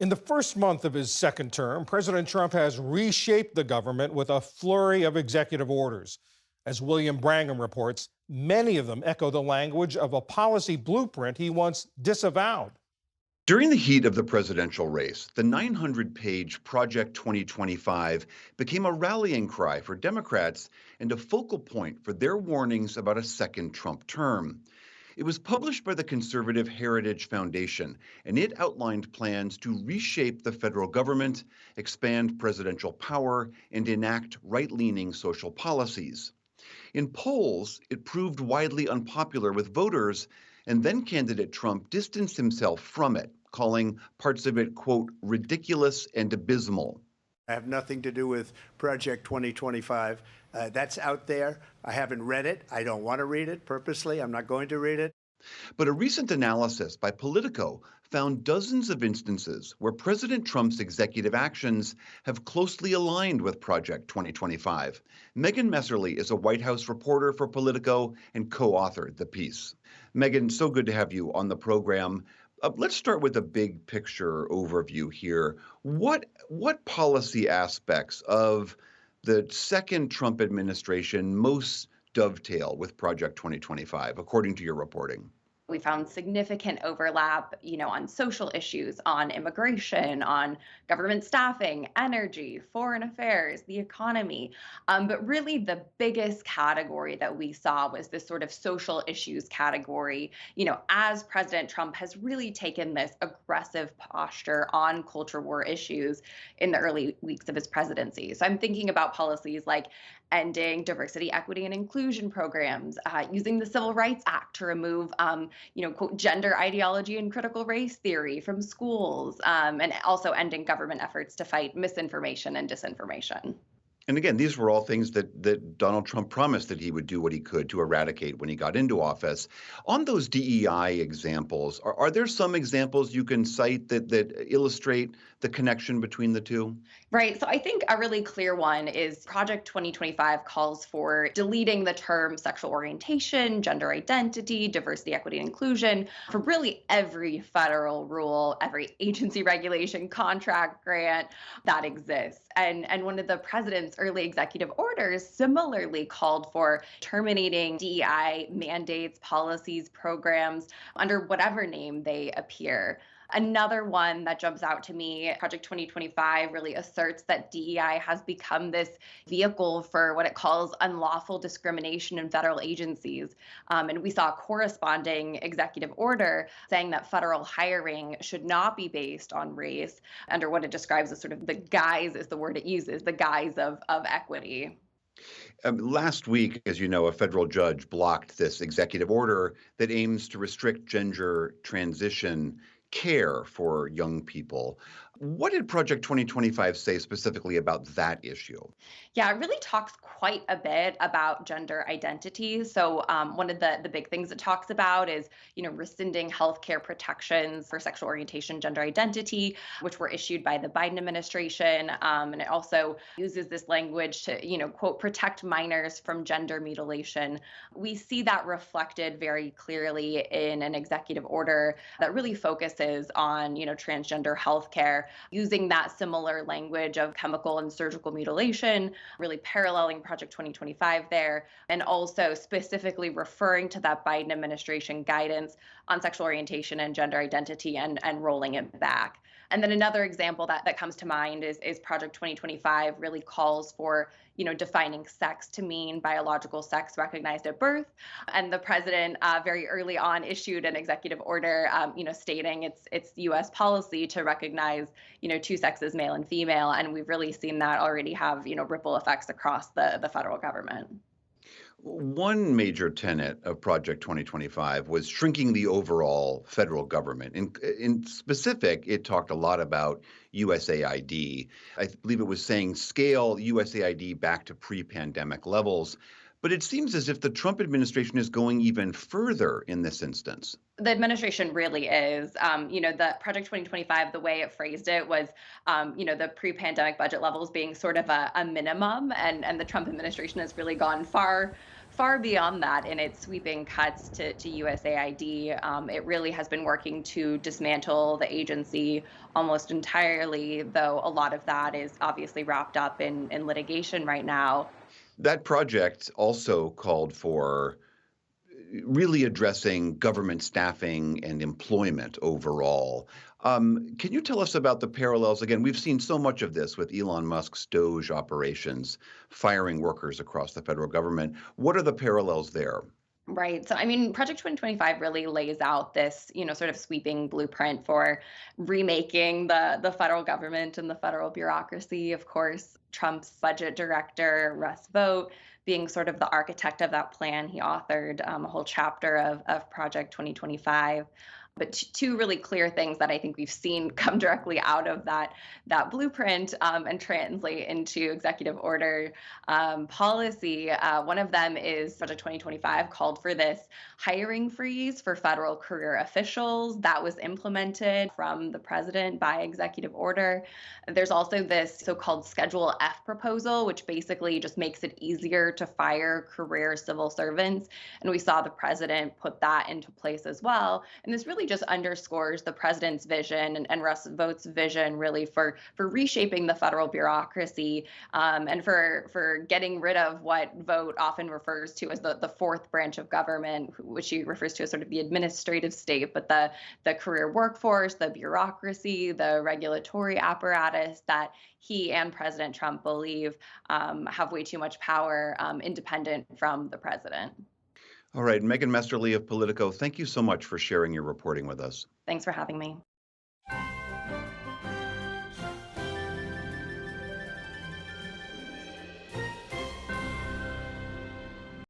In the first month of his second term, President Trump has reshaped the government with a flurry of executive orders. As William Brangham reports, many of them echo the language of a policy blueprint he once disavowed. During the heat of the presidential race, the 900-page Project 2025 became a rallying cry for Democrats and a focal point for their warnings about a second Trump term. It was published by the conservative Heritage Foundation, and it outlined plans to reshape the federal government, expand presidential power, and enact right-leaning social policies. In polls, it proved widely unpopular with voters, and then candidate Trump distanced himself from it, calling parts of it, quote, ridiculous and abysmal. I have nothing to do with Project 2025. That's out there. I haven't read it. I don't want to read it purposely. I'm not going to read it. But a recent analysis by Politico found dozens of instances where President Trump's executive actions have closely aligned with Project 2025. Megan Messerly is a White House reporter for Politico and co-authored the piece. Megan, so good to have you on the program. Let's start with a big picture overview here. What policy aspects of the second Trump administration most dovetail with Project 2025, according to your reporting? We found significant overlap, on social issues, on immigration, on government staffing, energy, foreign affairs, the economy. But really the biggest category that we saw was this sort of social issues category, as President Trump has really taken this aggressive posture on culture war issues in the early weeks of his presidency. So I'm thinking about policies like ending diversity, equity, and inclusion programs, using the Civil Rights Act to remove, quote, gender ideology and critical race theory from schools, and also ending government efforts to fight misinformation and disinformation. And again, these were all things that Donald Trump promised that he would do what he could to eradicate when he got into office. On those DEI examples, are there some examples you can cite that illustrate the connection between the two? Right. So I think a really clear one is Project 2025 calls for deleting the term sexual orientation, gender identity, diversity, equity, and inclusion for really every federal rule, every agency regulation, contract, grant that exists. And one of the president's early executive orders similarly called for terminating DEI mandates, policies, programs under whatever name they appear. Another one that jumps out to me, Project 2025 really asserts that DEI has become this vehicle for what it calls unlawful discrimination in federal agencies. And we saw a corresponding executive order saying that federal hiring should not be based on race under what it describes as sort of the guise, is the word it uses, the guise of equity. Last week, as you know, a federal judge blocked this executive order that aims to restrict gender transition care for young people. What did Project 2025 say specifically about that issue? Yeah, it really talks quite a bit about gender identity. So one of the big things it talks about is, rescinding healthcare protections for sexual orientation, gender identity, which were issued by the Biden administration. And it also uses this language to, quote, protect minors from gender mutilation. We see that reflected very clearly in an executive order that really focuses on, transgender healthcare, using that similar language of chemical and surgical mutilation, really paralleling Project 2025 there, and also specifically referring to that Biden administration guidance on sexual orientation and gender identity and rolling it back. And then another example that comes to mind is Project 2025 really calls for, defining sex to mean biological sex recognized at birth. And the president very early on issued an executive order, stating it's U.S. policy to recognize, two sexes, male and female. And we've really seen that already have, ripple effects across the federal government. One major tenet of Project 2025 was shrinking the overall federal government. In specific, it talked a lot about USAID. I believe it was saying scale USAID back to pre-pandemic levels. But it seems as if the Trump administration is going even further in this instance. The administration really is. The Project 2025, the way it phrased it was, the pre-pandemic budget levels being sort of a minimum, and the Trump administration has really gone far beyond that in its sweeping cuts to USAID. It really has been working to dismantle the agency almost entirely, though a lot of that is obviously wrapped up in litigation right now. That project also called for really addressing government staffing and employment overall. Can you tell us about the parallels? Again, we've seen so much of this with Elon Musk's Doge operations, firing workers across the federal government. What are the parallels there? Right. So, I mean, Project 2025 really lays out this, sort of sweeping blueprint for remaking the federal government and the federal bureaucracy. Of course, Trump's budget director, Russ Vought, being sort of the architect of that plan. He authored a whole chapter of Project 2025. But two really clear things that I think we've seen come directly out of that blueprint and translate into executive order policy. One of them is Project 2025 called for this hiring freeze for federal career officials that was implemented from the president by executive order. There's also this so-called Schedule F proposal, which basically just makes it easier to fire career civil servants. And we saw the president put that into place as well. And this really just underscores the president's vision and Russ Vought's vision really for reshaping the federal bureaucracy and for getting rid of what Vought often refers to as the fourth branch of government, which he refers to as sort of the administrative state, but the career workforce, the bureaucracy, the regulatory apparatus that he and President Trump believe have way too much power independent from the president. All right, Megan Mesterly of Politico, thank you so much for sharing your reporting with us. Thanks for having me.